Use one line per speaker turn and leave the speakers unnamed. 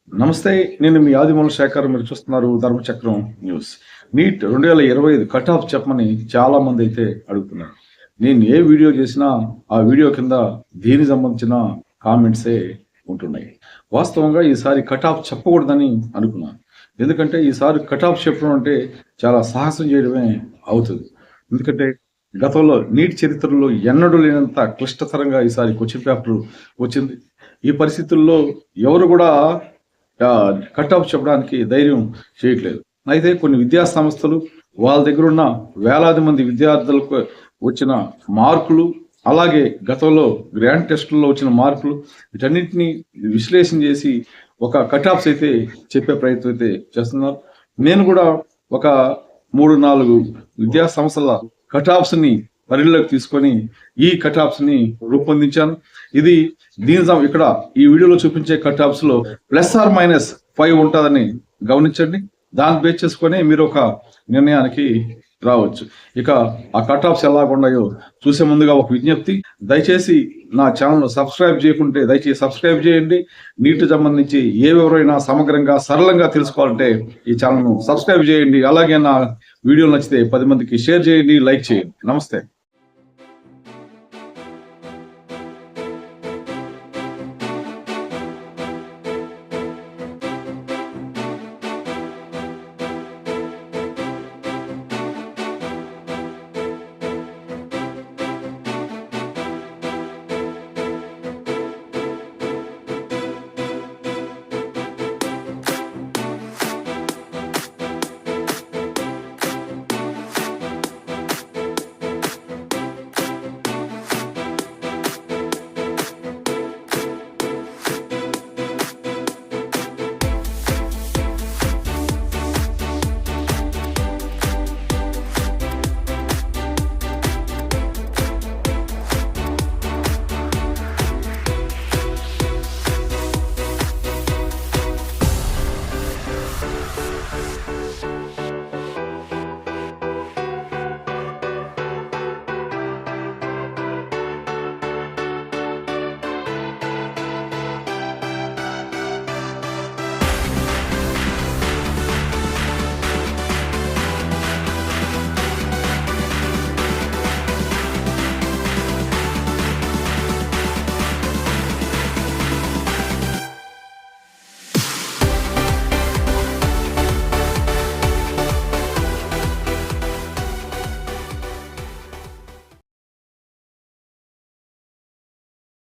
నమస్తే. నేను మీ ఆదిమూల శేఖర్. మీరు చూస్తున్నారు ధర్మచక్రం న్యూస్. నీట్ 2025 కట్ ఆఫ్ చెప్పమని చాలా మంది అయితే అడుగుతున్నారు. నేను ఏ వీడియో చేసినా ఆ వీడియో కింద దీనికి సంబంధించిన కామెంట్సే ఉంటున్నాయి. వాస్తవంగా ఈసారి కట్ ఆఫ్ చెప్పకూడదని అనుకున్నాను. ఎందుకంటే ఈసారి కట్ ఆఫ్ చెప్పడం అంటే చాలా సాహసం చేయడమే అవుతుంది. ఎందుకంటే గతంలో నీట్ చరిత్రలో ఎన్నడూ లేనంత క్లిష్టతరంగా ఈసారి క్వశ్చన్ పేపర్ వచ్చింది. ఈ పరిస్థితుల్లో ఎవరు కూడా కట్ ఆఫ్ చెప్పడానికి ధైర్యం చేయట్లేదు. అయితే కొన్ని విద్యా సంస్థలు వాళ్ళ దగ్గర ఉన్న వేలాది మంది విద్యార్థులకు వచ్చిన మార్కులు, అలాగే గతంలో గ్రాండ్ టెస్టుల్లో వచ్చిన మార్కులు, వీటన్నింటినీ విశ్లేషణ చేసి ఒక కట్ ఆఫ్స్ అయితే చెప్పే ప్రయత్నం అయితే చేస్తున్నారు. నేను కూడా ఒక 3-4 విద్యా సంస్థల కట్ ఆఫ్స్ని పరిధిలోకి తీసుకొని ఈ కట్ ఆఫ్స్ ని రూపొందించాను. ఇది ఇక్కడ ఈ వీడియోలో చూపించే కట్ ఆఫ్స్ లో +or-5 ఉంటుందని గమనించండి. దాన్ని బేస్ చేసుకొని మీరు ఒక నిర్ణయానికి రావచ్చు. ఇక ఆ కట్ ఆఫ్స్ ఎలాగున్నాయో చూసే ముందుగా ఒక విజ్ఞప్తి, దయచేసి నా ఛానల్ సబ్స్క్రైబ్ చేయకుంటే దయచేసి సబ్స్క్రైబ్ చేయండి. నీట్ సంబంధించి ఏ వివరైనా సమగ్రంగా సరళంగా తెలుసుకోవాలంటే ఈ ఛానల్ను సబ్స్క్రైబ్ చేయండి. అలాగే నా వీడియో నచ్చితే 10 మందికి షేర్ చేయండి, లైక్ చేయండి. నమస్తే.